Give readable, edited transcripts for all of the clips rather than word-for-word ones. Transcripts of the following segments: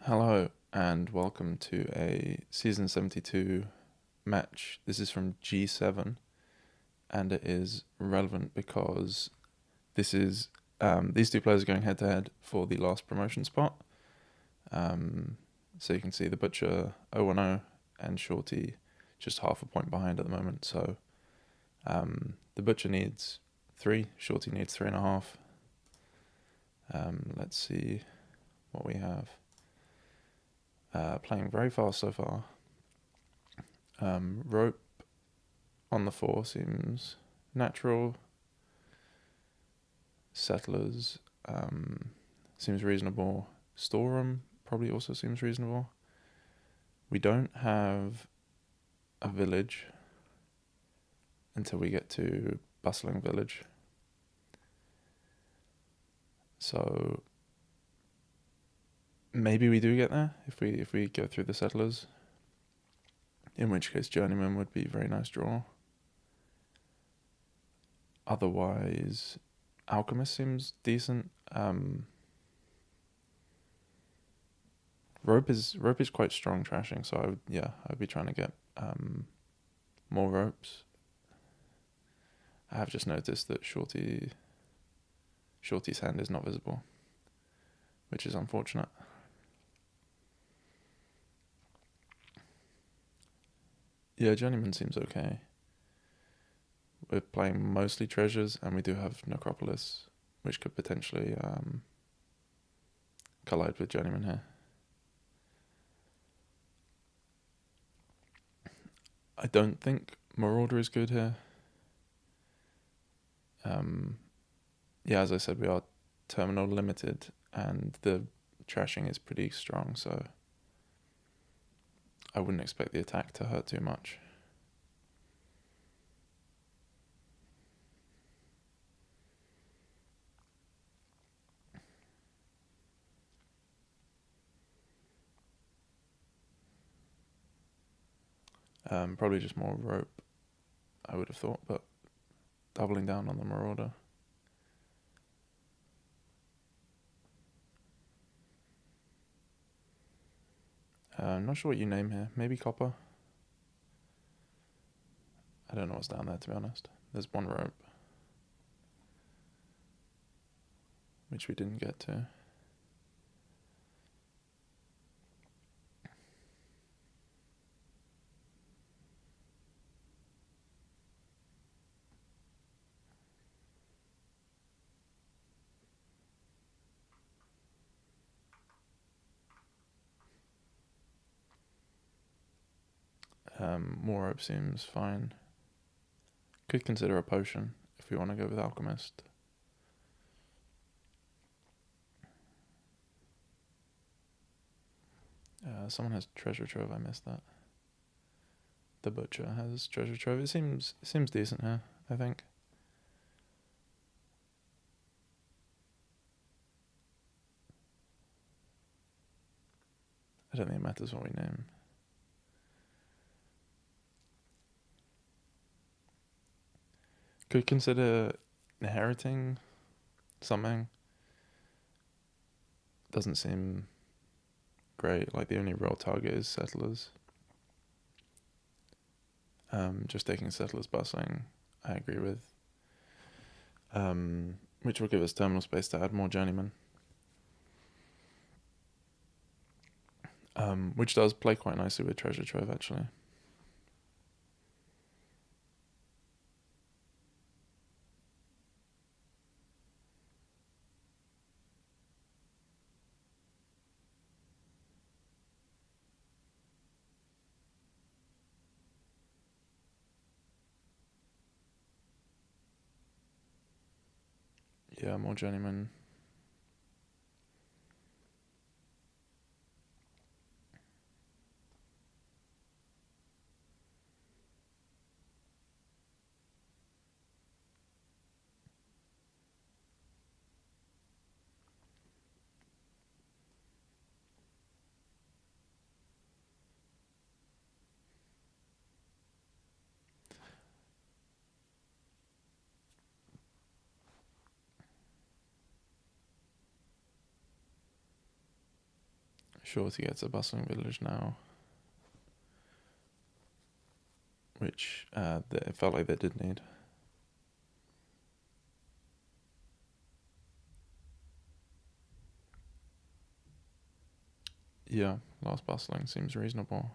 Hello and welcome to a Season 72 match. This is from G7 and it is relevant because this is these two players are going head to head for the last promotion spot. So you can see TheButcher010 and schortie just half a point behind at the moment. So the Butcher needs 3, schortie needs 3.5. Let's see what we have. Playing very fast so far. Rope on the 4 seems natural. Settlers seems reasonable. Storeroom probably also seems reasonable. We don't have a village until we get to Bustling village. So maybe we do get there if we go through the settlers. In which case journeyman would be a very nice draw. Otherwise, alchemist seems decent. Rope is quite strong trashing, so I'd be trying to get more ropes. I have just noticed that schortie's hand is not visible, which is unfortunate. Yeah, journeyman seems okay. We're playing mostly treasures, and we do have necropolis, which could potentially collide with journeyman here. I don't think marauder is good here. Yeah, as I said, we are terminal limited, and the trashing is pretty strong, so I wouldn't expect the attack to hurt too much. Probably just more rope, I would have thought, but doubling down on the marauder. I'm not sure what you name here. Maybe copper? I don't know what's down there, to be honest. There's one rope, which we didn't get to. More rope seems fine. Could consider a potion if we want to go with alchemist. Someone has treasure trove. I missed that. The butcher has treasure trove. It seems decent here, I think. I don't think it matters what we name. Could consider inheriting something. Doesn't seem great. Like the only real target is settlers. Just taking settlers bustling, I agree with. Which will give us terminal space to add more journeymen. Which does play quite nicely with treasure trove, actually. Yeah, more journeymen. Schortie gets a bustling village now, which it felt like they did need. Yeah, last bustling seems reasonable.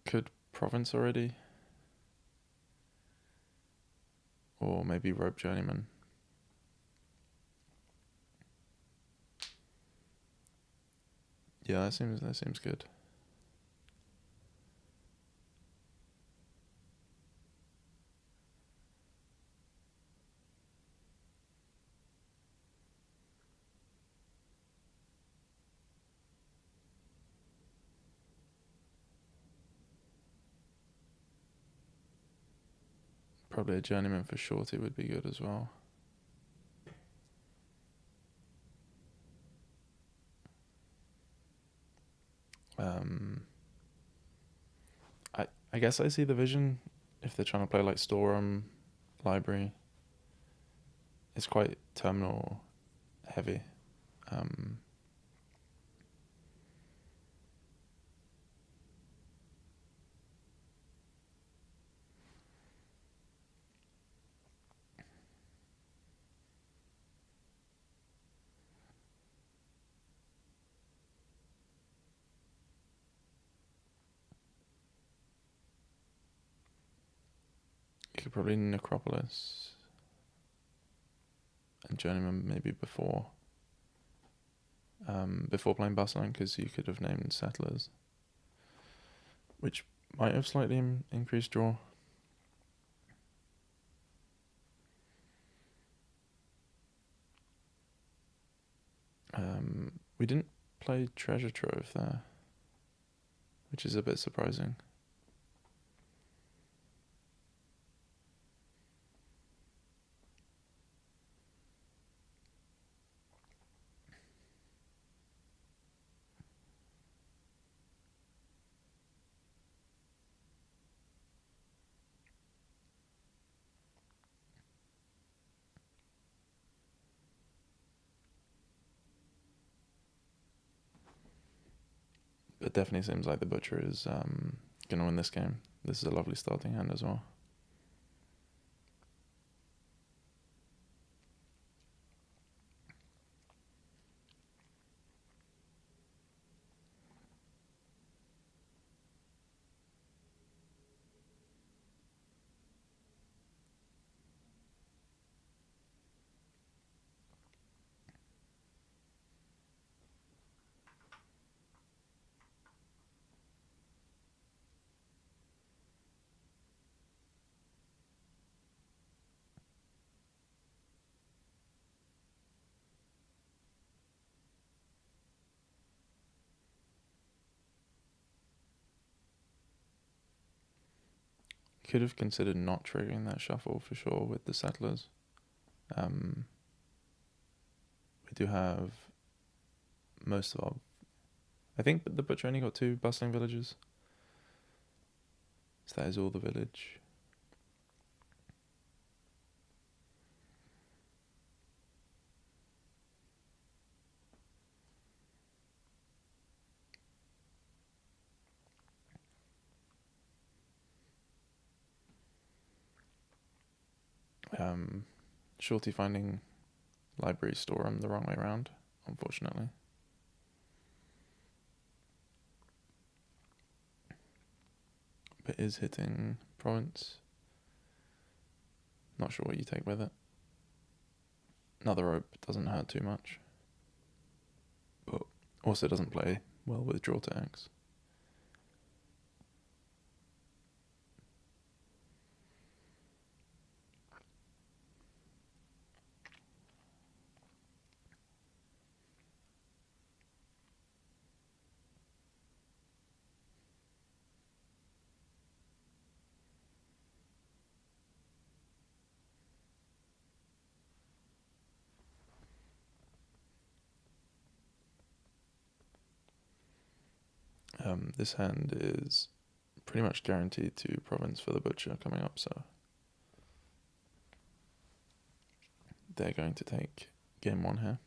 Could province already? Or maybe rope journeyman. Yeah, that seems good. Probably a journeyman for schortie would be good as well. I guess I see the vision if they're trying to play like storeroom, library. It's quite terminal heavy. You could probably necropolis and journeyman maybe before playing bustling, because you could have named settlers, which might have slightly increased draw. We didn't play treasure trove there, which is a bit surprising. It definitely seems like the butcher is going to win this game. This is a lovely starting hand as well. Could have considered not triggering that shuffle for sure with the settlers. We do have most of our... I think the butcher only got 2 bustling villages. So that is all the village. Schortie finding library storeroom the wrong way around, unfortunately. But is hitting province. Not sure what you take with it. Another rope doesn't hurt too much. But also doesn't play well with draw to X. This hand is pretty much guaranteed to province for the butcher coming up, so they're going to take game one here.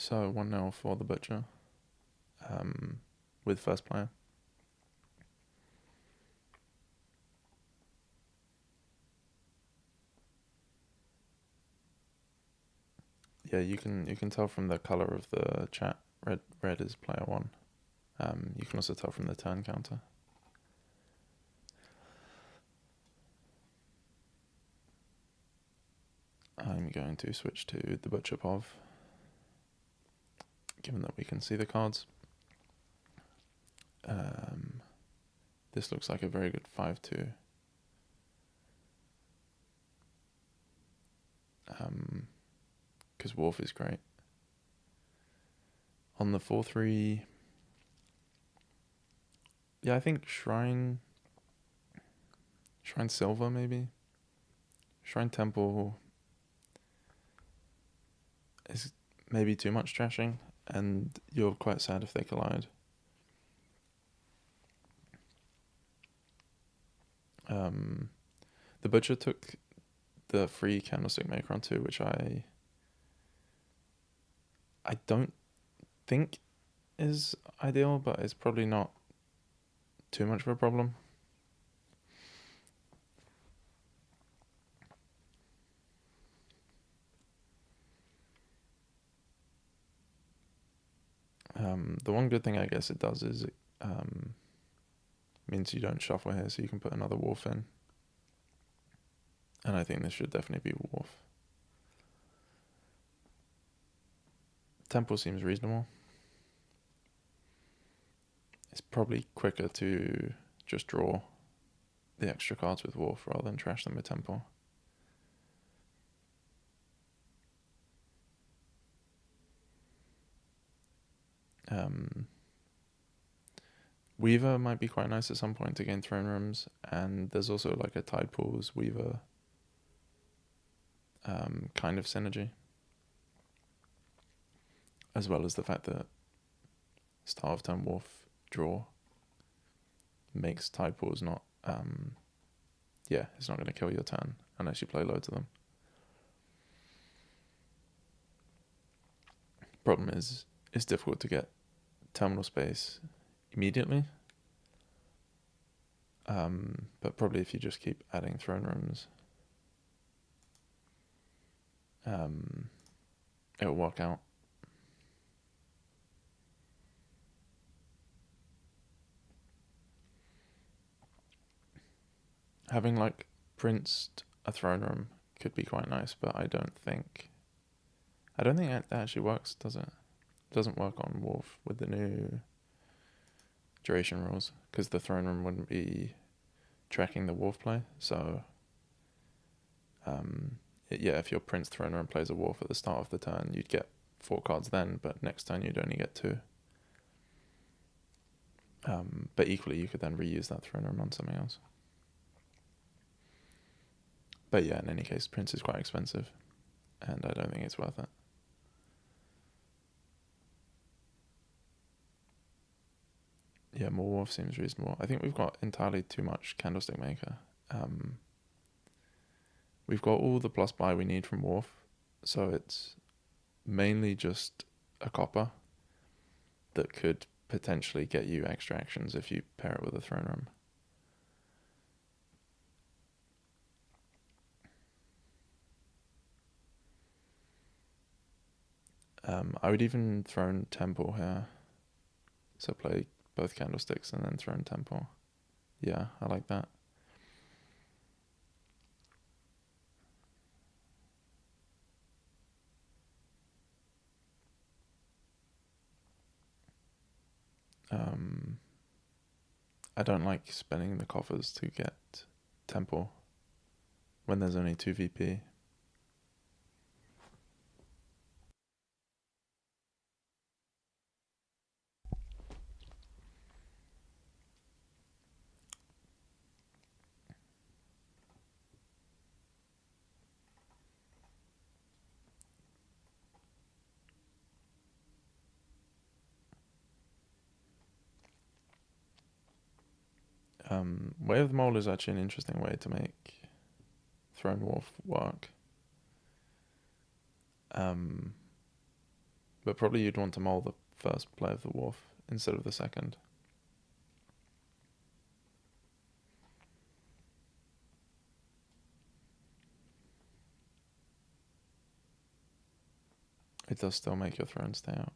So 1-0 for the butcher, with first player. Yeah, you can tell from the color of the chat. Red is player one. You can also tell from the turn counter. I'm going to switch to the TheButcher010, given that we can see the cards. This looks like a very good 5-2. Because Wharf is great. On the 4-3, yeah, I think Shrine Silver maybe. Shrine Temple is maybe too much trashing, and you're quite sad if they collide. The Butcher took the free Candlestick Maker on 2, which I don't think is ideal, but it's probably not too much of a problem. The one good thing I guess it does is it means you don't shuffle here, so you can put another Wharf in. And I think this should definitely be Wharf. Temple seems reasonable. It's probably quicker to just draw the extra cards with Wharf rather than trash them with Temple. Weaver might be quite nice at some point to gain throne rooms, and there's also like a Tide Pools Weaver kind of synergy, as well as the fact that start of turn Wharf draw makes Tide Pools not it's not going to kill your turn unless you play loads of them. Problem is it's difficult to get terminal space immediately, but probably if you just keep adding throne rooms, it'll work out. Having like princed a throne room could be quite nice, but I don't think that actually works, does it? It doesn't work on Wharf with the new duration rules, because the throne room wouldn't be tracking the Wharf play. So if your prince throne room plays a Wharf at the start of the turn, you'd get 4 cards then, but next turn you'd only get 2. But equally you could then reuse that throne room on something else. But yeah, in any case, prince is quite expensive, and I don't think it's worth it. Yeah, more Wharf seems reasonable. I think we've got entirely too much Candlestick Maker. we've got all the plus buy we need from Wharf, so it's mainly just a copper that could potentially get you extra actions if you pair it with a throne room. I would even throne temple here. So play both candlesticks and then throne temple. Yeah, I like that. I don't like spending the coffers to get temple when there's only 2 VP. Way of the Mole is actually an interesting way to make Throne Wharf work. But probably you'd want to mole the first play of the Wharf instead of the second. It does still make your throne stay out.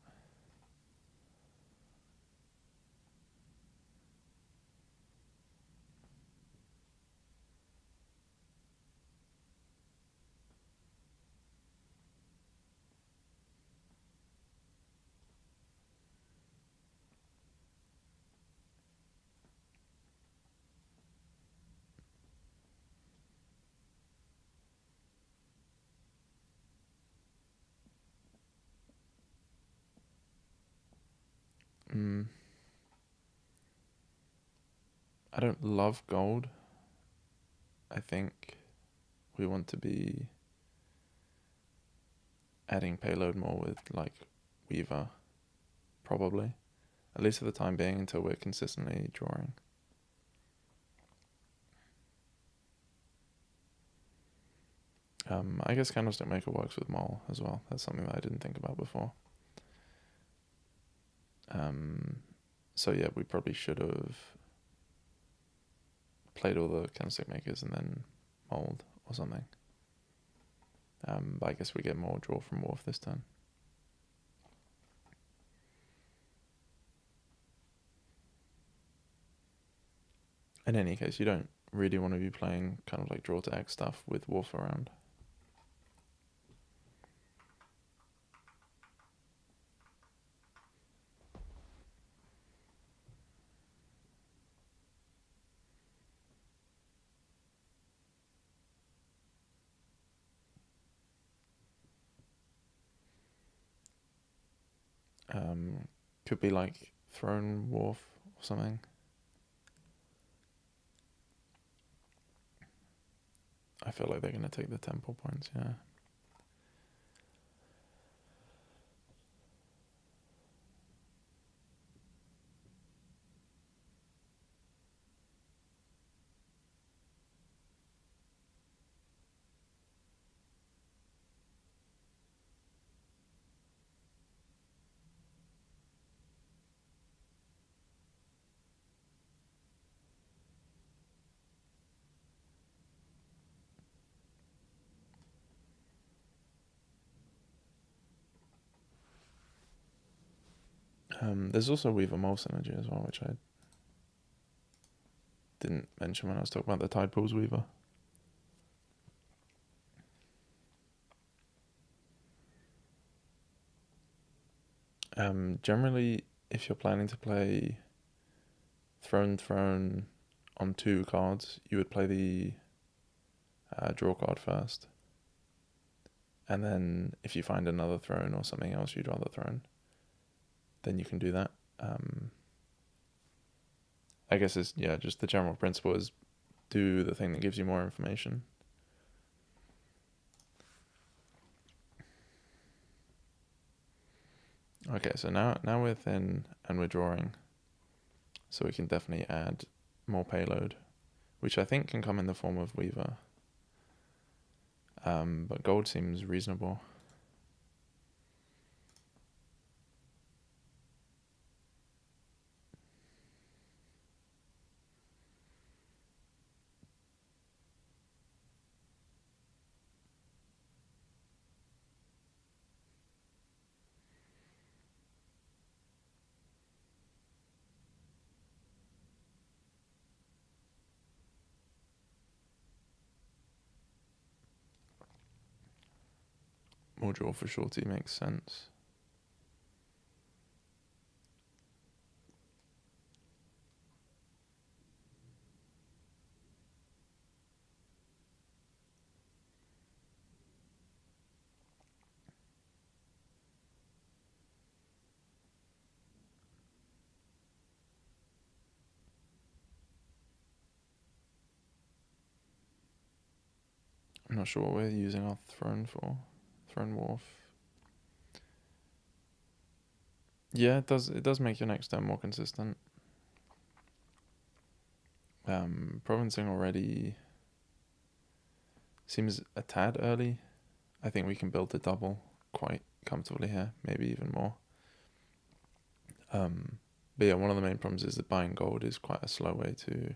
I don't love gold. I think we want to be adding payload more with like Weaver, probably. At least for the time being until we're consistently drawing. I guess Candlestick Maker works with Mole as well. That's something that I didn't think about before. So yeah, we probably should have played all the Candlestick Makers and then mold or something. But I guess we get more draw from Wharf this turn. In any case, you don't really want to be playing kind of like draw to X stuff with Wharf around. Could be like Throne Wharf or something. I feel like they're going to take the temple points, yeah. There's also Weaver Mole synergy as well, which I didn't mention when I was talking about the Tide Pools Weaver. Generally, if you're planning to play Throne on 2 cards, you would play the draw card first. And then if you find another throne or something else you'd rather throne, then you can do that. I guess it's, yeah, just the general principle is do the thing that gives you more information. Okay, so now we're thin and we're drawing. So we can definitely add more payload, which I think can come in the form of Weaver. But gold seems reasonable. More draw for schortie makes sense. I'm not sure what we're using our throne for. Throne Wharf. Yeah, it does. It does make your next turn more consistent. Provincing already seems a tad early. I think we can build the double quite comfortably here, maybe even more. But yeah, one of the main problems is that buying gold is quite a slow way to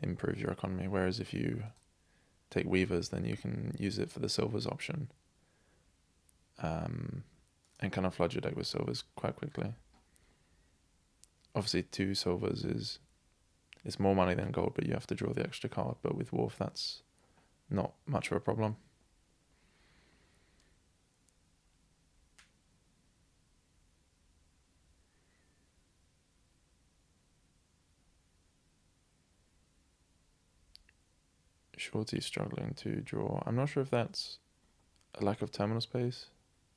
improve your economy. Whereas if you take weavers, then you can use it for the silvers option, and kind of flood your deck with silvers quite quickly. Obviously, 2 silvers is it's more money than gold, but you have to draw the extra card. But with Wharf, that's not much of a problem. Schortie's struggling to draw. I'm not sure if that's a lack of terminal space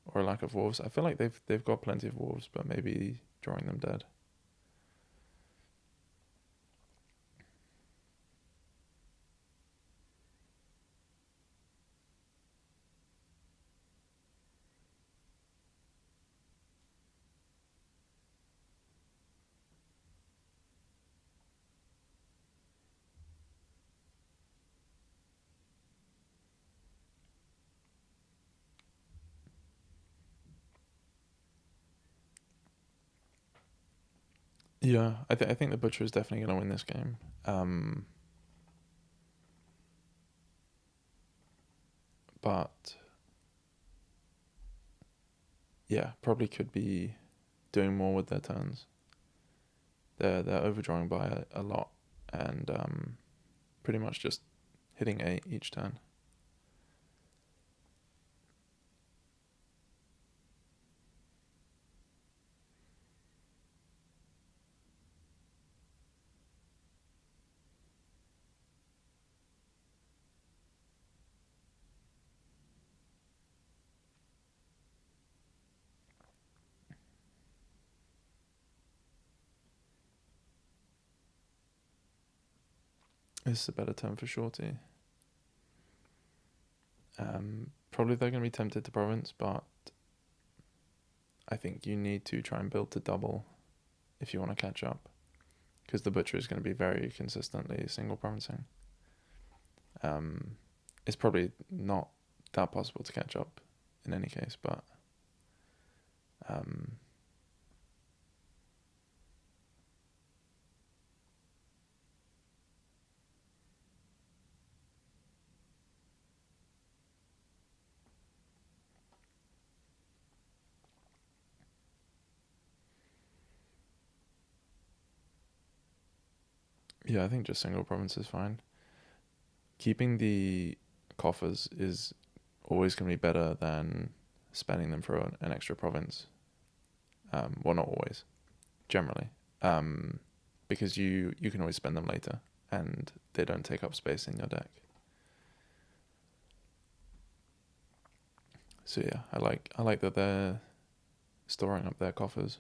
or a lack of Wharves. I feel like they've got plenty of Wharves, but maybe drawing them dead. Yeah, I think the Butcher is definitely going to win this game. But yeah, probably could be doing more with their turns. They're overdrawing by a lot, and pretty much just hitting 8 each turn. This is a better turn for schortie. Probably they're going to be tempted to province, but I think you need to try and build to double if you want to catch up, because the Butcher is going to be very consistently single provincing. It's probably not that possible to catch up in any case, but yeah, I think just single province is fine. Keeping the coffers is always going to be better than spending them for an extra province. Well, not always, generally, because you can always spend them later, and they don't take up space in your deck. So yeah, I like that they're storing up their coffers.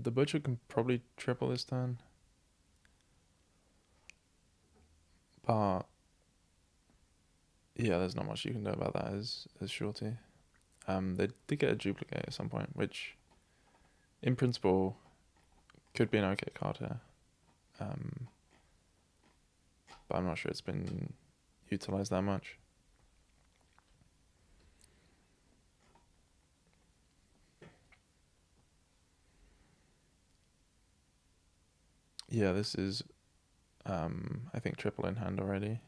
The butcher can probably triple this turn, but yeah, there's not much you can do about that as schortie. They did get a duplicate at some point, which in principle could be an okay card here. But I'm not sure it's been utilized that much. Yeah, this is, I think, triple in hand already.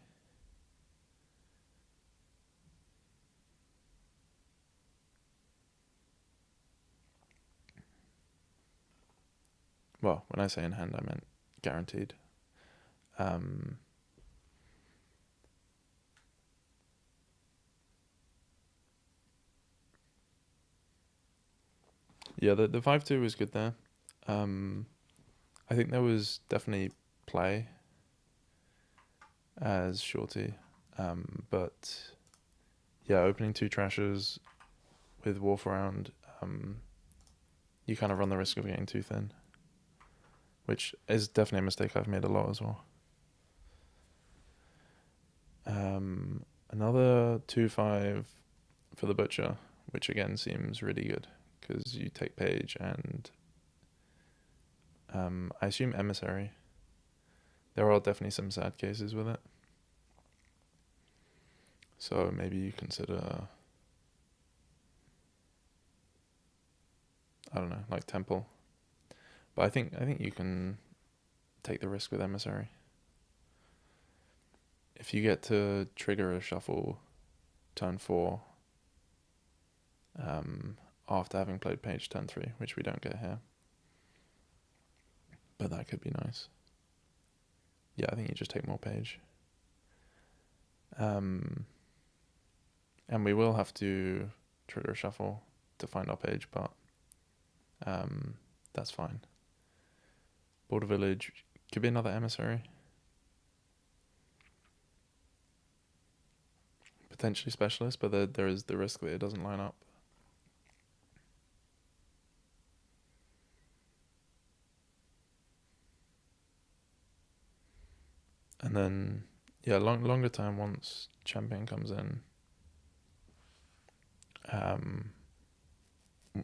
Well, when I say in hand, I meant guaranteed. Yeah, the 5-2 was good there. I think there was definitely play as schortie, but yeah, opening 2 trashers with Wharf around, you kind of run the risk of getting too thin, which is definitely a mistake I've made a lot as well. Another 2-5 for the butcher, which again seems really good because you take page and I assume emissary. There are definitely some sad cases with it, so maybe you consider, I don't know, like temple. But I think you can take the risk with emissary. If you get to trigger a shuffle turn 4, after having played page turn 3, which we don't get here, but that could be nice. Yeah, I think you just take more page. And we will have to trigger a shuffle to find our page, but that's fine. Border village could be another emissary. Potentially specialist, but there is the risk that it doesn't line up. And then, yeah, longer time once champion comes in.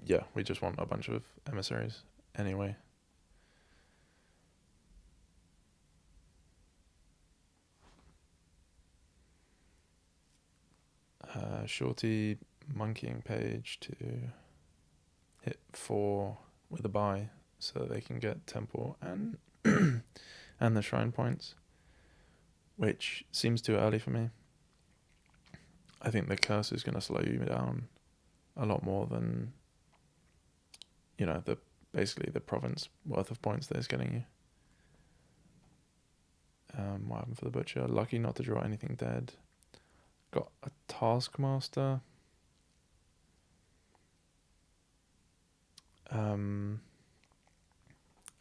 Yeah, we just want a bunch of emissaries anyway. Schortie monkeying page to hit 4 with a buy so they can get temple and and the shrine points, which seems too early for me. I think the curse is going to slow you down a lot more than, basically the province worth of points that it's getting you. What happened for the butcher? Lucky not to draw anything dead. Got a taskmaster. I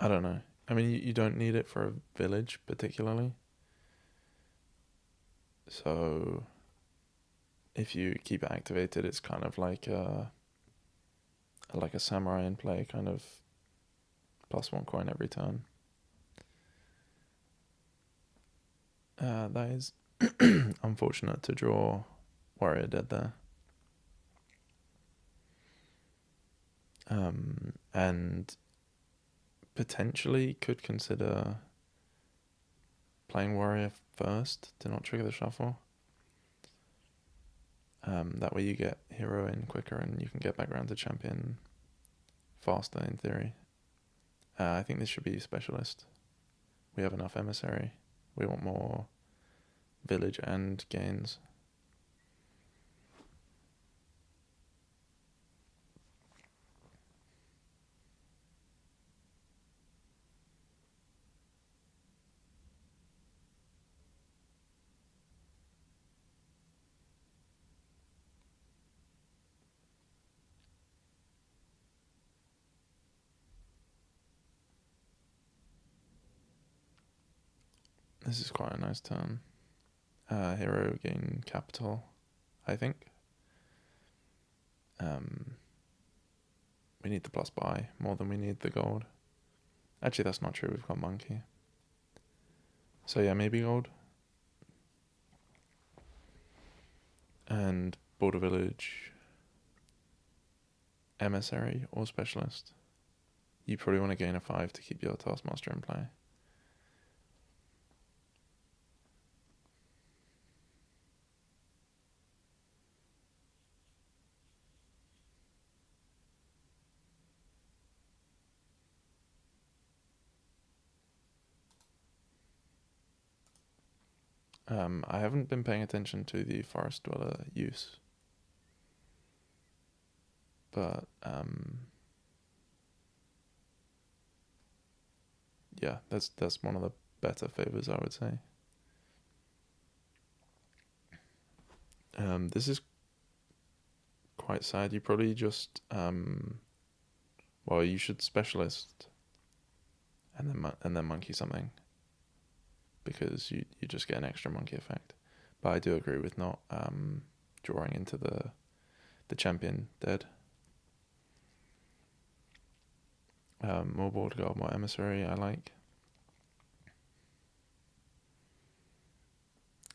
don't know. I mean, you don't need it for a village particularly. So if you keep it activated, it's kind of like a samurai in play, kind of +1 coin every turn. That is unfortunate to draw warrior dead there. And potentially could consider playing warrior first to not trigger the shuffle. That way you get hero in quicker and you can get back around to champion faster in theory. I think this should be specialist. We have enough emissary. We want more village and gains. This is quite a nice turn. Hero gain capital, I think. We need the plus buy more than we need the gold. Actually, that's not true. We've got monkey. So yeah, maybe gold. And border village, emissary or specialist. You probably want to gain a 5 to keep your taskmaster in play. I haven't been paying attention to the forest dweller use, but yeah, that's one of the better favors, I would say. This is quite sad. You probably just well, you should specialist and then monkey something, because you just get an extra monkey effect. But I do agree with not drawing into the champion dead. More board guard, more emissary, I like.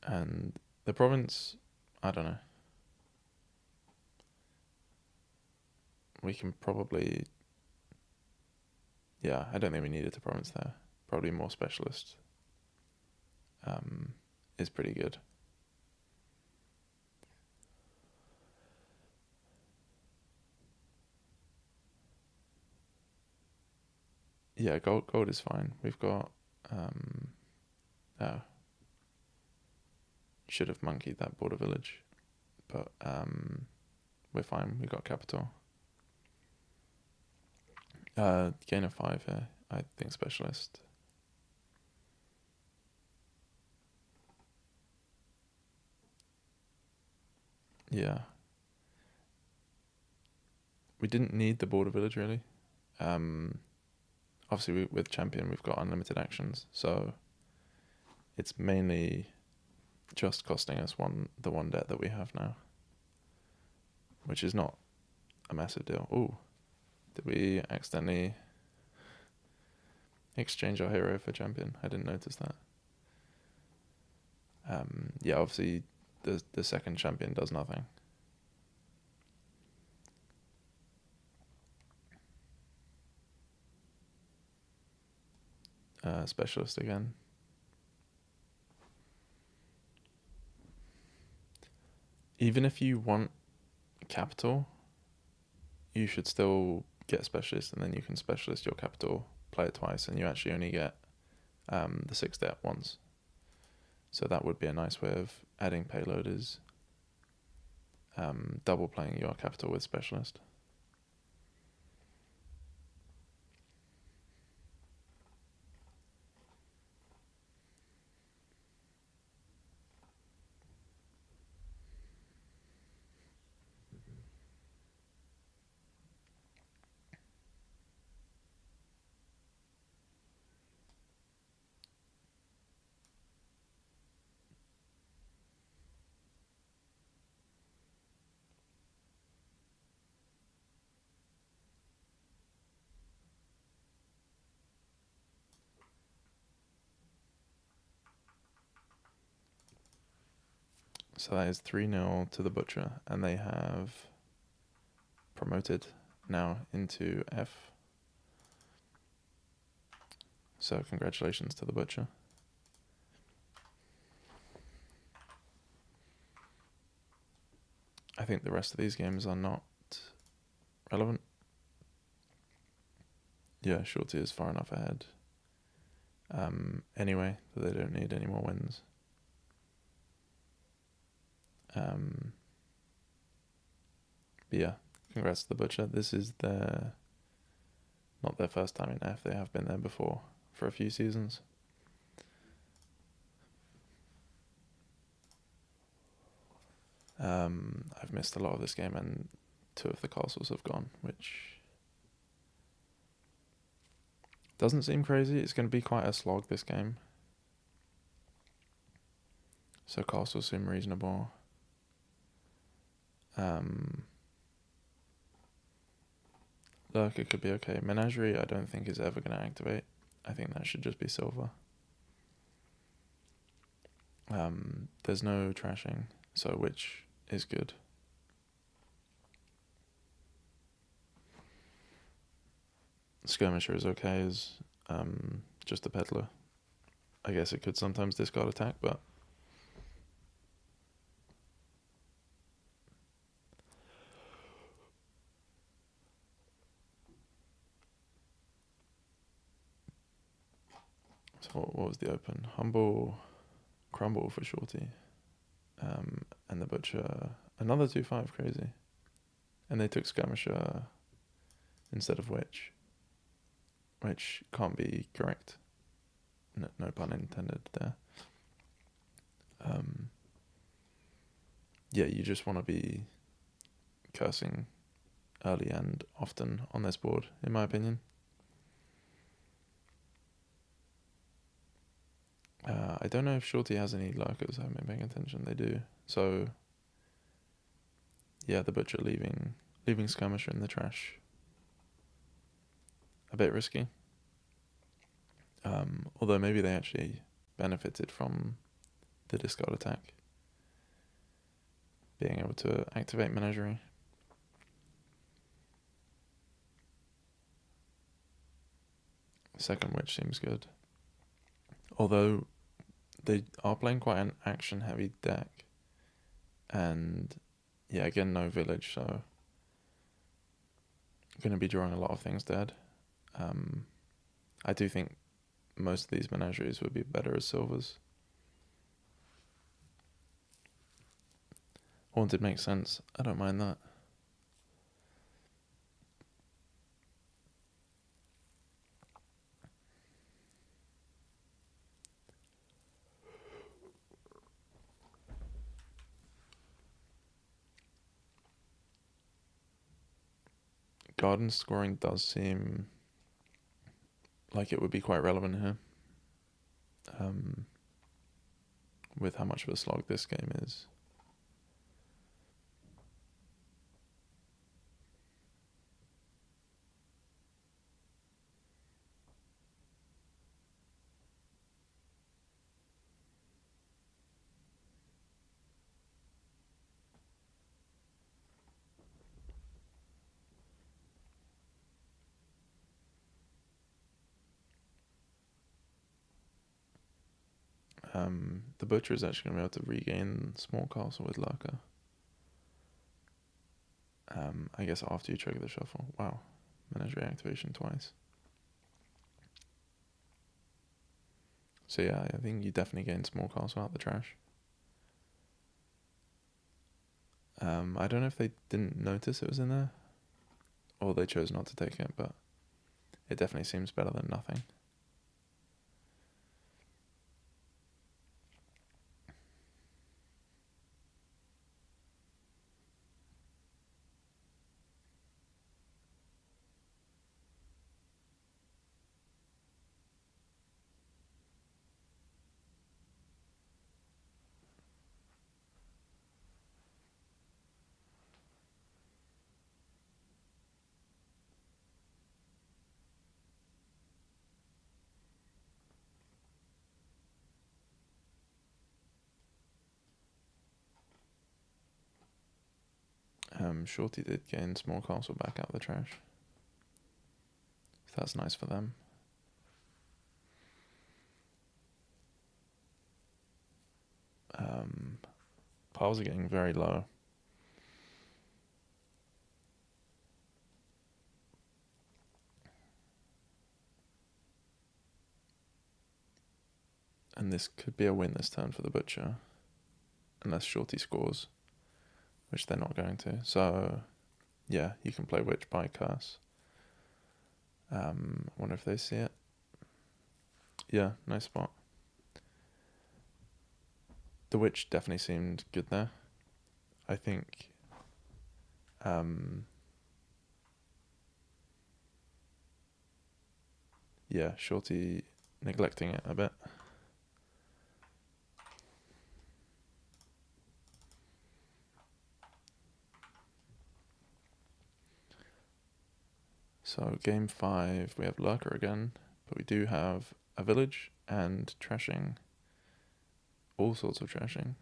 And the province, I don't know. We can probably, yeah, I don't think we needed the province there. Probably more specialist is pretty good. Yeah, gold is fine. We've got should have monkeyed that border village, but we're fine. We got capital. Gain of 5 here. I think specialist. Yeah. We didn't need the border village really. Obviously with champion we've got unlimited actions, so it's mainly just costing us the one debt that we have now, which is not a massive deal. Ooh, did we accidentally exchange our hero for champion? I didn't notice that. Yeah, obviously the second champion does nothing. Specialist again. Even if you want capital, you should still get specialist, and then you can specialist your capital, play it twice, and you actually only get the 6 debt once. So that would be a nice way of adding payload, is double playing your capital with specialist. So that is 3-0 to the Butcher, and they have promoted now into F. So congratulations to the Butcher. I think the rest of these games are not relevant. Yeah, schortie is far enough ahead. Anyway, so they don't need any more wins. But yeah, congrats to the Butcher. This is not their first time in F. They have been there before for a few seasons. I've missed a lot of this game, and 2 of the castles have gone, which doesn't seem crazy. It's going to be quite a slog, this game. So castles seem reasonable. Lurker could be okay. Menagerie I don't think is ever going to activate. I think that should just be silver. There's no trashing, so which is good. Skirmisher is okay as just a peddler. I guess it could sometimes discard attack, but so what was the open? Humble, Crumble for Shorty, and the Butcher another 2/5 crazy, and they took Skirmisher instead of which can't be correct. No pun intended there. Yeah, you just want to be cursing early and often on this board, in my opinion. I don't know if Shorty has any lurkers. I haven't been paying attention. They do. So, yeah, the Butcher leaving Skirmisher in the trash. A bit risky. Although maybe they actually benefited from the discard attack. Being able to activate Menagerie. Second Witch seems good. Although they are playing quite an action heavy deck. And yeah, again, no village, so going to be drawing a lot of things dead. I do think most of these menageries would be better as silvers. Haunted makes sense. I don't mind that. Garden scoring does seem like it would be quite relevant here. With how much of a slog this game is. The Butcher is actually going to be able to regain Small Castle with Lurker. I guess after you trigger the shuffle. Wow. Menagerie activation twice. So yeah, I think you definitely gain Small Castle out the trash. I don't know if they didn't notice it was in there, or they chose not to take it, but it definitely seems better than nothing. Shorty did gain Small Castle back out of the trash. So that's nice for them. Piles are getting very low. And this could be a win this turn for the Butcher. Unless Shorty scores, which they're not going to. So, yeah, you can play Witch by Curse. Wonder if they see it. Yeah, nice spot. The Witch definitely seemed good there. I think yeah, Shorty neglecting it a bit. So game 5, we have Lurker again, but we do have a village and trashing, all sorts of trashing.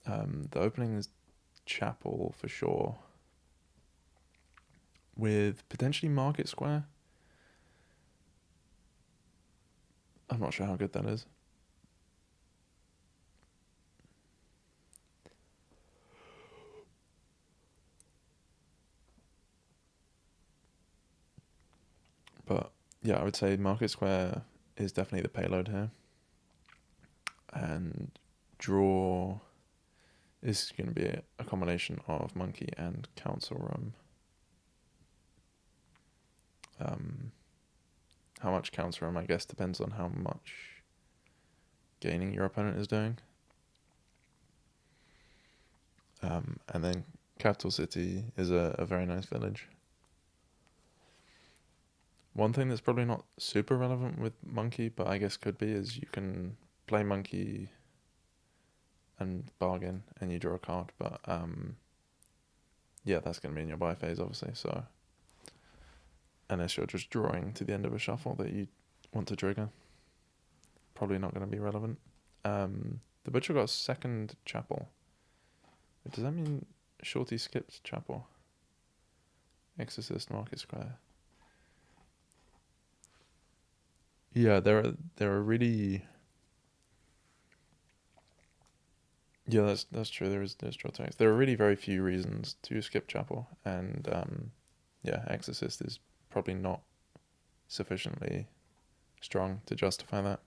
The opening is chapel for sure, with potentially market square. I'm not sure how good that is. But yeah, I would say market square is definitely the payload here. And draw is going to be a combination of monkey and council room. How much council room, I guess, depends on how much gaining your opponent is doing. And then capital city is a very nice village. One thing that's probably not super relevant with monkey, but I guess could be, is you can play monkey and bargain and you draw a card, but yeah, that's going to be in your buy phase, obviously, so unless you're just drawing to the end of a shuffle that you want to trigger, probably not going to be relevant. The butcher got a second chapel. Does that mean schortie skipped chapel? Exorcist, market square. Yeah, there are really. Yeah, that's true. There's draw text. There are really very few reasons to skip chapel, and yeah, exorcist is probably not sufficiently strong to justify that.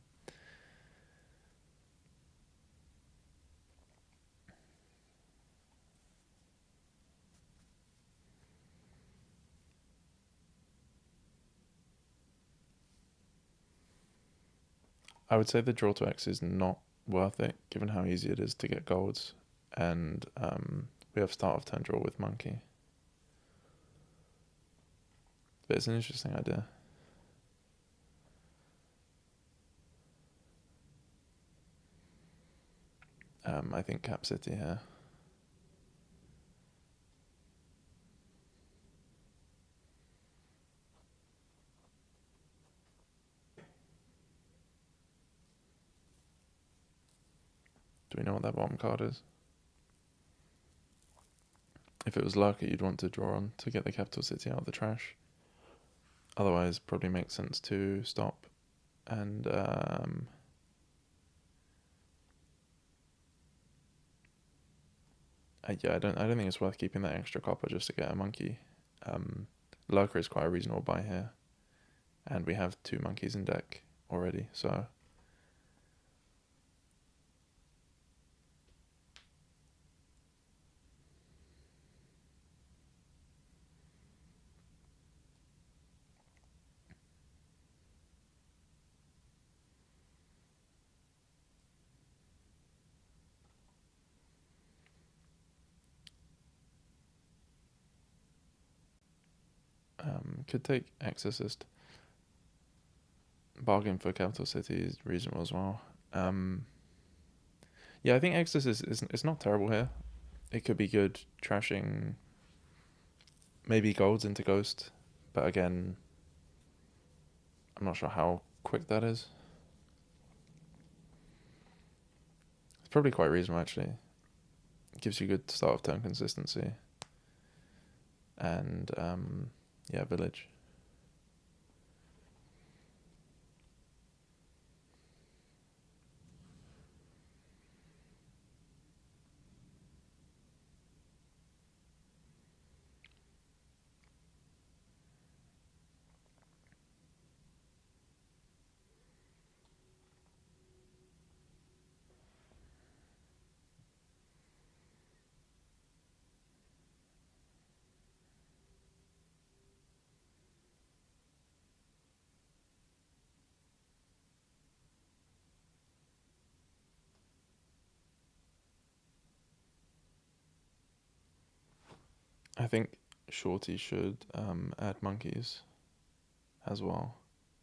I would say the draw to X is not worth it, given how easy it is to get golds, and we have start of turn draw with monkey. But it's an interesting idea. I think cap city here. Do we know what that bottom card is? If it was Lurker, you'd want to draw on to get the capital city out of the trash. Otherwise, probably makes sense to stop and yeah, I don't think it's worth keeping that extra copper just to get a monkey. Lurker is quite a reasonable buy here, and we have 2 monkeys in deck already, so could take Exorcist. Bargain for capital city is reasonable as well. Yeah, I think Exorcist is not terrible here. It could be good trashing maybe golds into ghost, but again, I'm not sure how quick that is. It's probably quite reasonable actually. It gives you good start of turn consistency. And yeah, village. I think schortie should add monkeys as well.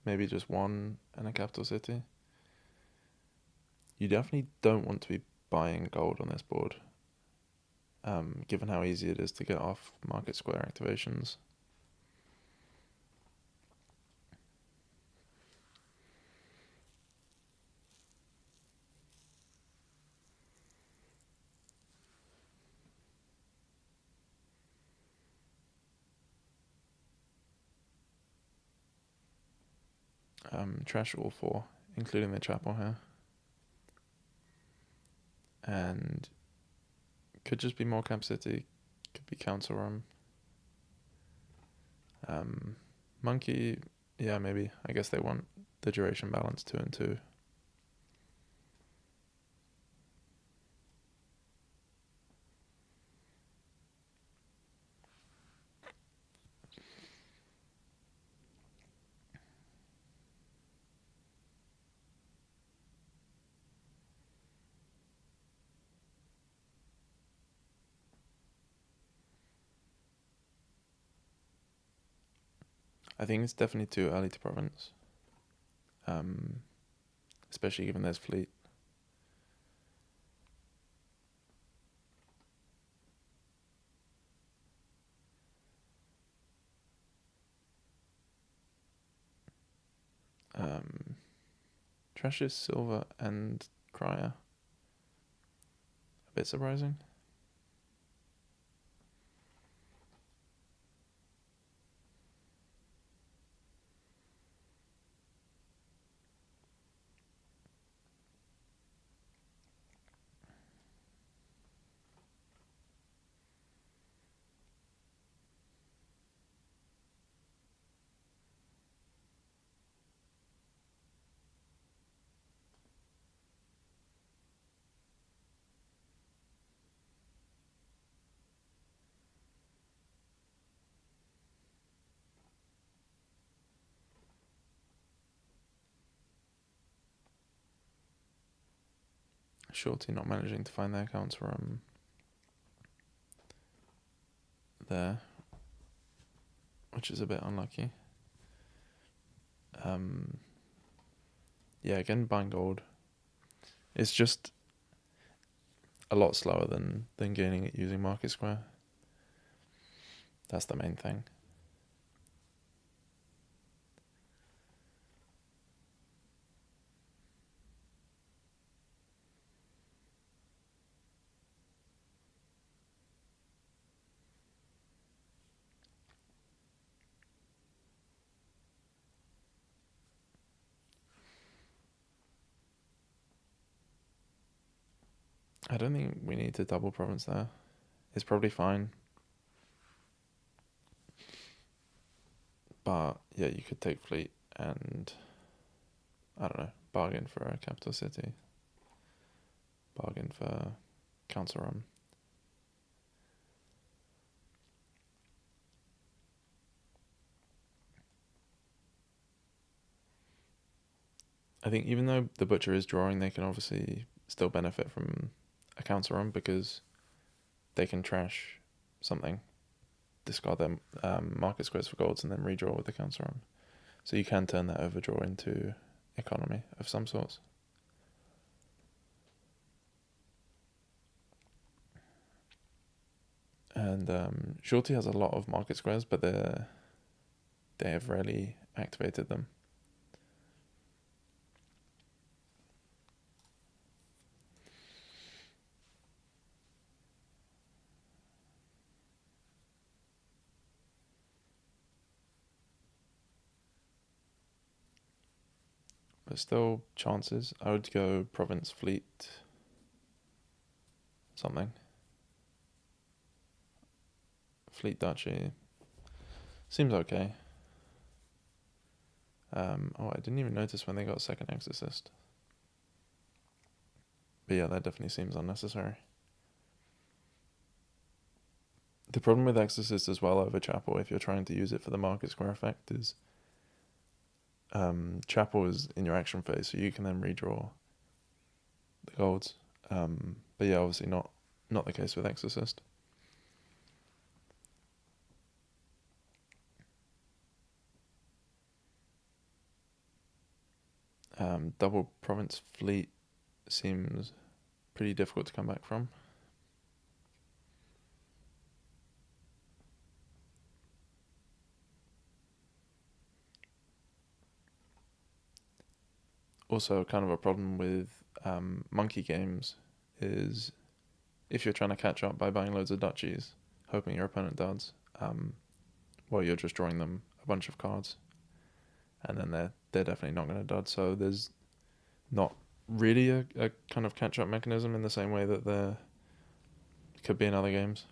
Maybe just 1 and a capital city. You definitely don't want to be buying gold on this board. given how easy it is to get off market square activations. Trash all four, including the chapel here. And could just be more Camp City, could be Council Room. Monkey, yeah, maybe. I guess they want the duration balance 2 and 2. I think it's definitely too early to province. Especially given there's fleet. Trash is silver and crier. A bit surprising. Schortie not managing to find their accounts from there, which is a bit unlucky. Yeah, again, buying gold. It's just a lot slower than gaining it using market square. That's the main thing. I don't think we need to double province there. It's probably fine. But yeah, you could take fleet and, I don't know, bargain for a capital city. Bargain for council room. I think even though the butcher is drawing, they can obviously still benefit from a council room because they can trash something, discard their market squares for golds, and then redraw with the council room. So you can turn that overdraw into economy of some sorts. And schortie has a lot of market squares, but they have rarely activated them. But still chances. I would go province fleet something. Fleet duchy. Seems okay. I didn't even notice when they got second exorcist. But yeah, that definitely seems unnecessary. The problem with exorcist as well over chapel, if you're trying to use it for the market square effect, is chapel is in your action phase, so you can then redraw the golds. But yeah, obviously not the case with exorcist. Double province fleet seems pretty difficult to come back from. also kind of a problem with monkey games is if you're trying to catch up by buying loads of duchies, hoping your opponent does, well, you're just drawing them a bunch of cards, and then they're definitely not going to dud. So there's not really a kind of catch up mechanism in the same way that there could be in other games.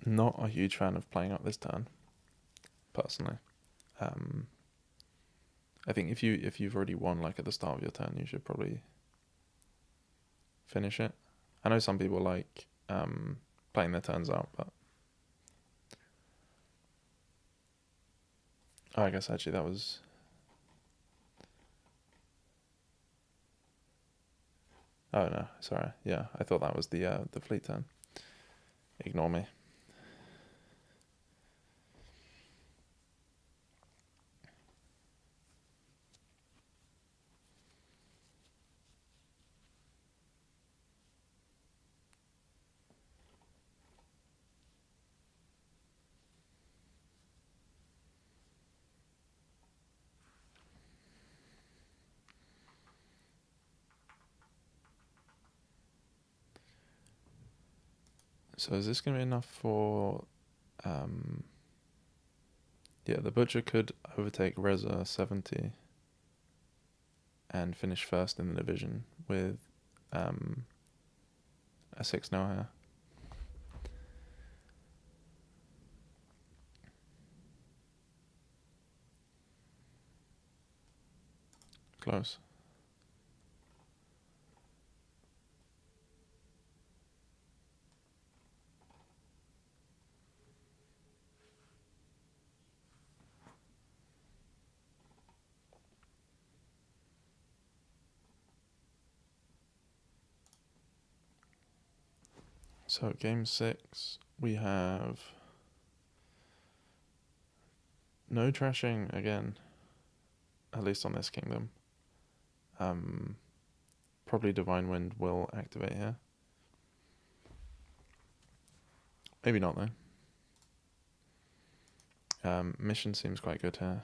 Not a huge fan of playing up this turn, personally. I think if you've already won like at the start of your turn, you should probably finish it. I know some people like playing their turns out, but I guess actually that was. Oh no, sorry. Yeah, I thought that was the fleet turn. Ignore me. So is this going to be enough for... yeah, the Butcher could overtake Reza 70 and finish first in the division with a 6 no here. Close. So game 6, we have no trashing again, at least on this kingdom. Probably Divine Wind will activate here. Maybe not though. Mission seems quite good here,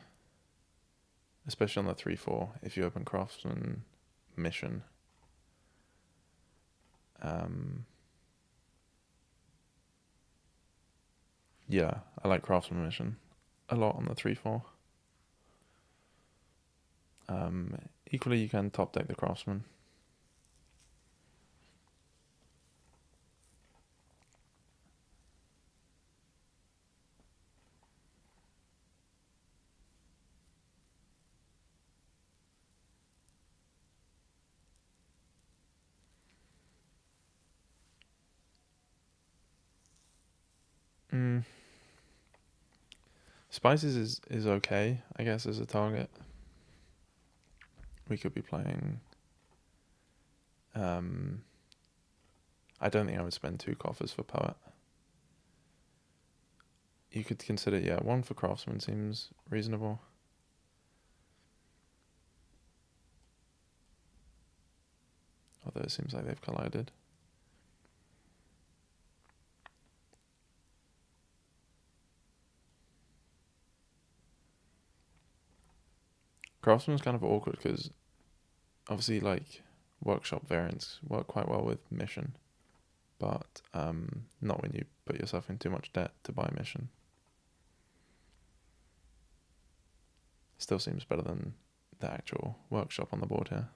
especially on the 3-4 if you open Craftsman Mission. Yeah, I like Craftsman Mission a lot on the 3-4. Equally, you can top deck the Craftsman. Spices is okay, I guess, as a target. We could be playing... I don't think I would spend 2 coffers for Poet. You could consider, 1 for Craftsman seems reasonable. Although it seems like they've collided. Craftsman's kind of awkward because obviously like workshop variants work quite well with Mission, but not when you put yourself in too much debt to buy Mission. Still seems better than the actual workshop on the board here.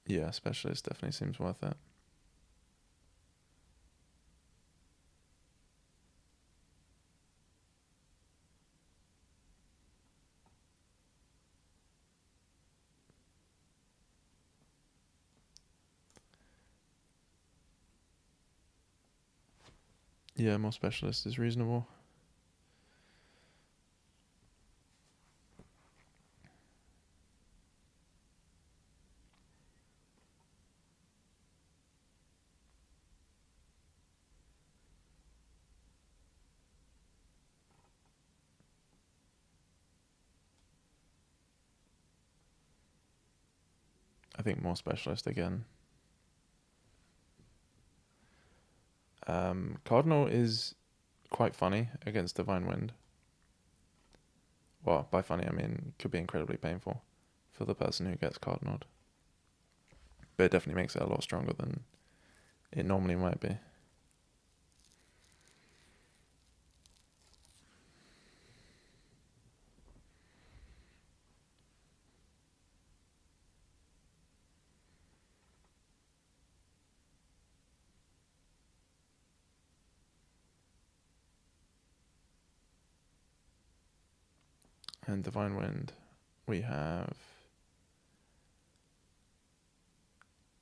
Yeah, Specialist definitely seems worth it. Yeah, more specialist is reasonable. I think more specialist again. Cardinal is quite funny against Divine Wind. Well, by funny I mean could be incredibly painful for the person who gets Cardinaled. But it definitely makes it a lot stronger than it normally might be. And Divine Wind, we have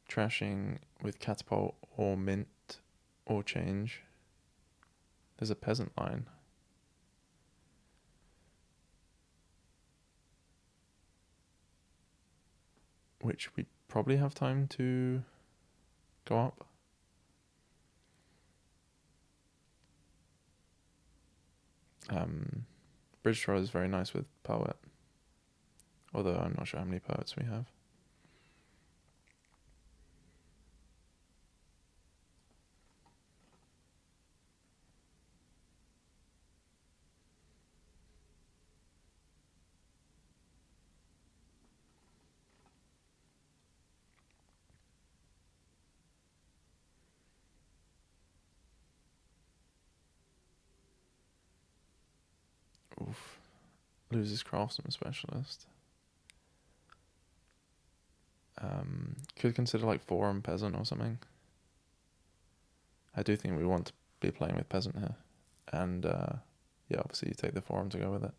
trashing with Catapult or Mint or Change. There's a Peasant line. Which we probably have time to go up. Bridge Throw is very nice with Poet. Although I'm not sure how many Poets we have. Oof. Loses Craftsman Specialist. Could consider like Forum Peasant or something. I do think we want to be playing with Peasant here. And yeah, obviously you take the Forum to go with it.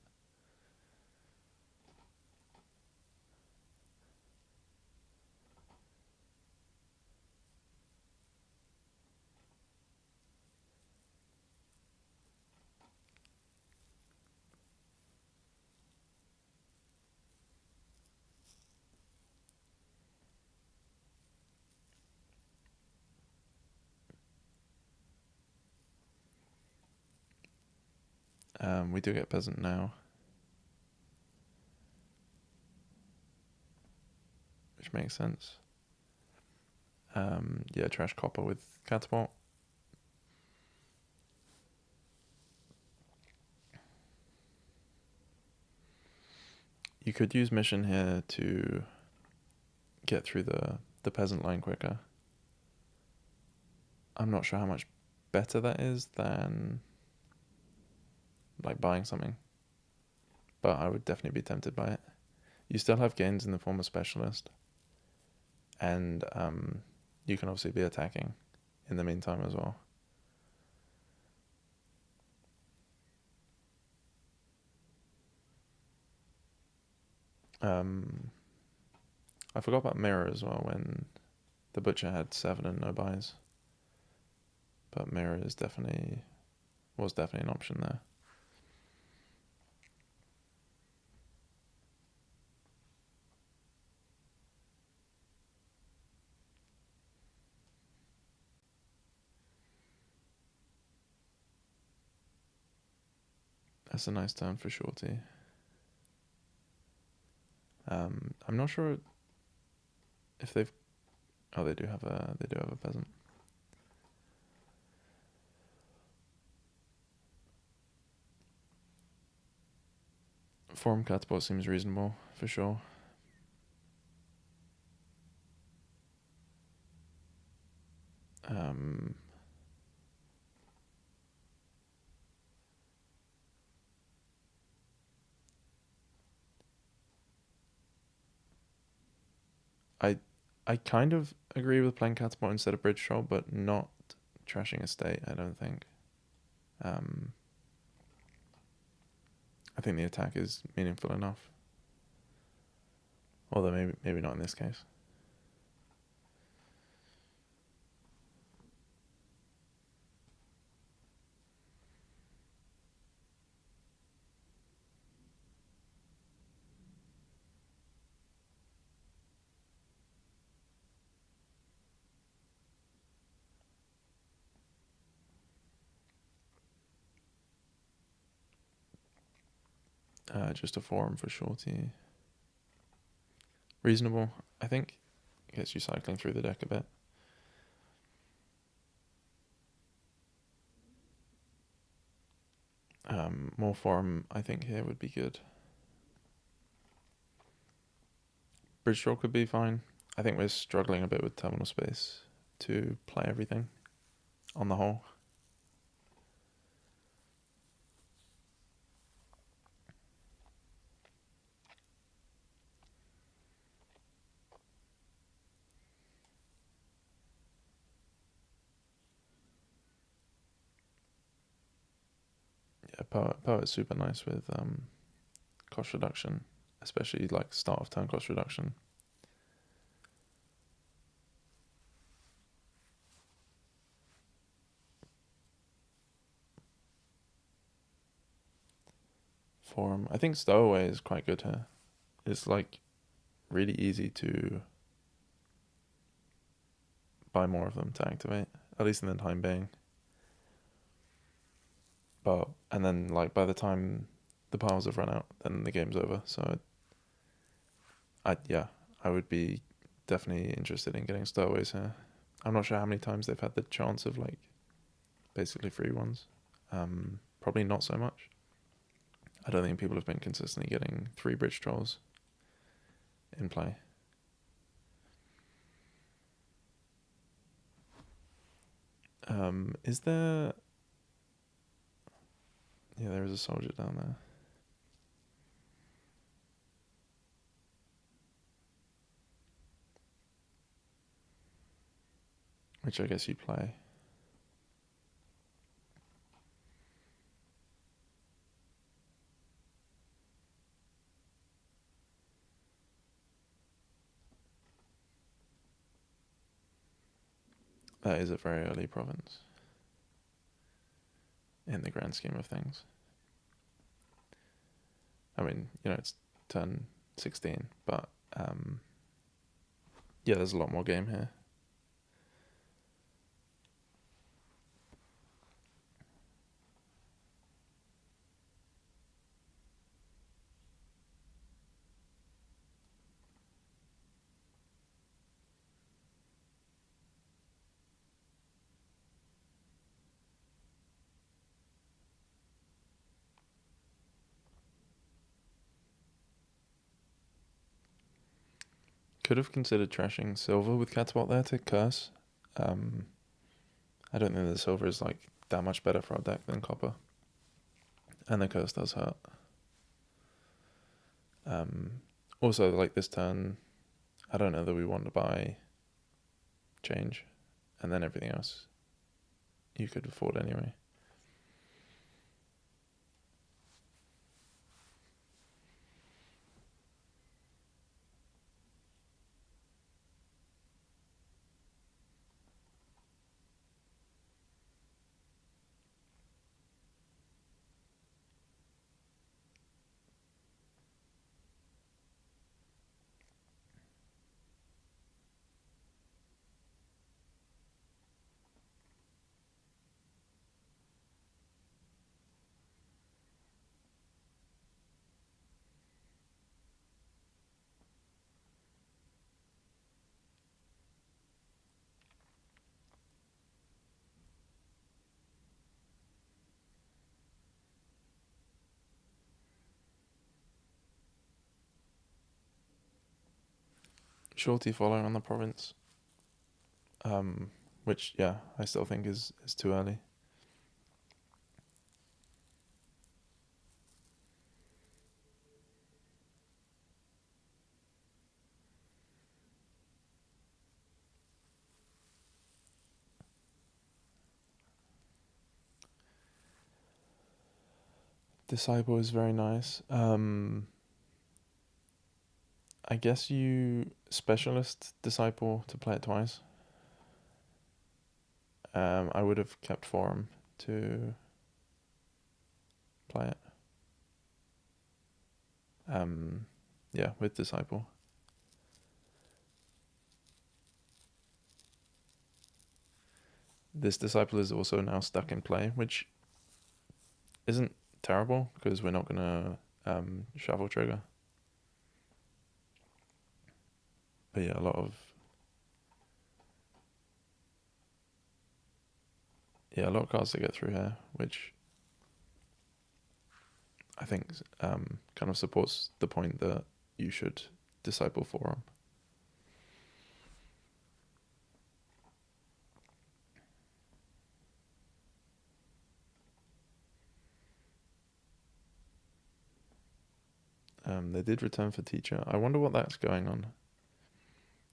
We do get Peasant now. Which makes sense. Yeah, trash Copper with Catapult. You could use Mission here to get through the Peasant line quicker. I'm not sure how much better that is than like buying something. But I would definitely be tempted by it. You still have gains in the form of Specialist. And you can obviously be attacking in the meantime as well. I forgot about Mirror as well when the Butcher had 7 and no buys. But Mirror was definitely an option there. That's a nice turn for schortie. I'm not sure if they've. Oh, they do have a Peasant. Forum Catapult seems reasonable for sure. I kind of agree with playing Catapult instead of Bridge Troll, but not trashing Estate, I don't think. I think the attack is meaningful enough. Although maybe not in this case. Just a forum for schortie. Reasonable, I think. Gets you cycling through the deck a bit. More forum, I think, here would be good. Bridge draw could be fine. I think we're struggling a bit with terminal space to play everything on the whole. Yeah, poet's super nice with cost reduction, especially like start of turn cost reduction. Forum, I think stowaway is quite good here. It's like really easy to buy more of them to activate, at least in the time being. But and then like by the time the piles have run out, then the game's over. So I would be definitely interested in getting stowaways here. I'm not sure how many times they've had the chance of like basically free ones. Probably not so much. I don't think people have been consistently getting 3 bridge trolls in play. Is there... Yeah, there is a soldier down there. Which I guess you play. That is a very early province in the grand scheme of things. I mean, it's turn 16, but yeah, there's a lot more game here. Could have considered trashing silver with catapult there to curse. I don't think the silver is like that much better for our deck than copper. And the curse does hurt. Also, like this turn, I don't know that we want to buy change, and then everything else you could afford anyway. Schortie following on the province, which I still think is too early. Disciple is very nice. I guess you specialist disciple to play it twice. I would have kept forum to play it. Yeah, with disciple. This disciple is also now stuck in play, which isn't terrible because we're not gonna shuffle trigger. But yeah, a lot of cards to get through here, which I think kind of supports the point that you should disciple Forum. They did return for Teacher. I wonder what that's going on.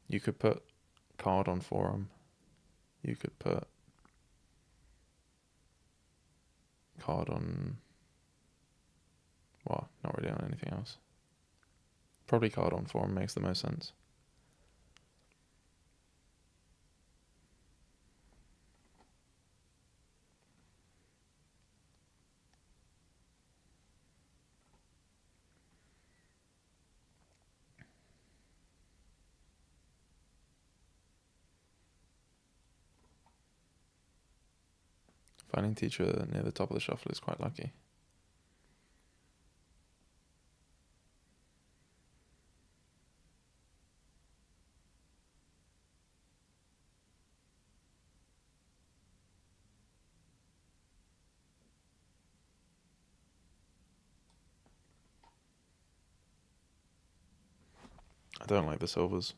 You could put card on Forum. You could put card on... Well, not really on anything else. Probably card on Forum makes the most sense. Finding Teacher near the top of the shuffle is quite lucky. I don't like the silvers.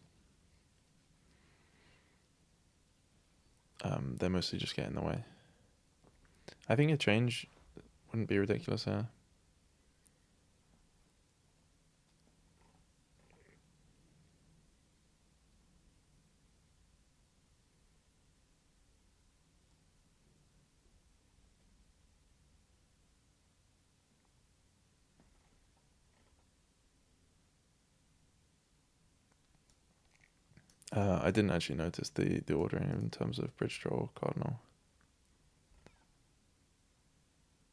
They mostly just get in the way. I think a change wouldn't be ridiculous here. I didn't actually notice the ordering in terms of bridge draw Cardinal.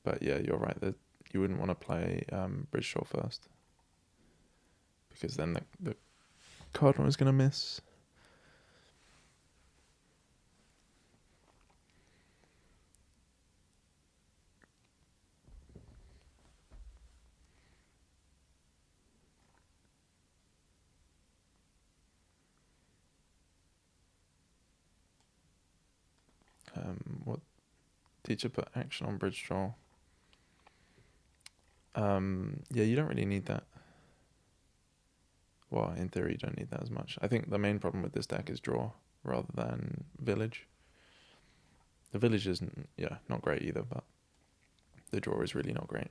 But yeah, you're right that you wouldn't want to play bridge draw first, because then the Cardinal is going to miss. What Teacher put action on bridge draw? Yeah, you don't really need that. Well, in theory, you don't need that as much. I think the main problem with this deck is draw rather than village. The village isn't, not great either, but the draw is really not great.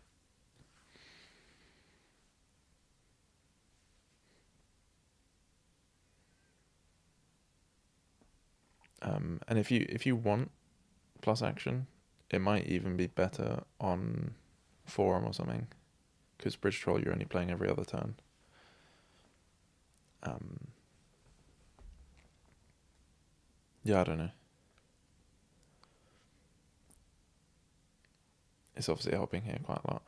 And if you want plus action, it might even be better on Forum or something, because bridge troll you're only playing every other turn. Yeah, I don't know. It's obviously helping here quite a lot.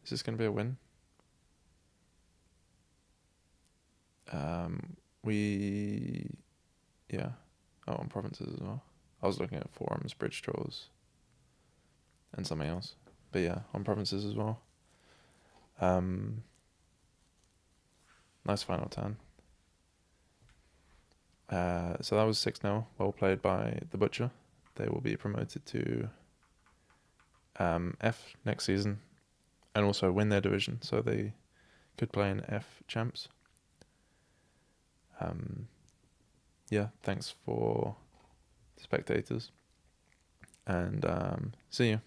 Is this going to be a win? On provinces as well. I was looking at forums, bridge trolls, and something else. But yeah, on provinces as well. Nice final turn. So that was 6-0. Well played by the Butcher. They will be promoted to F next season, and also win their division, so they could play in F champs. Thanks for spectators, and see you.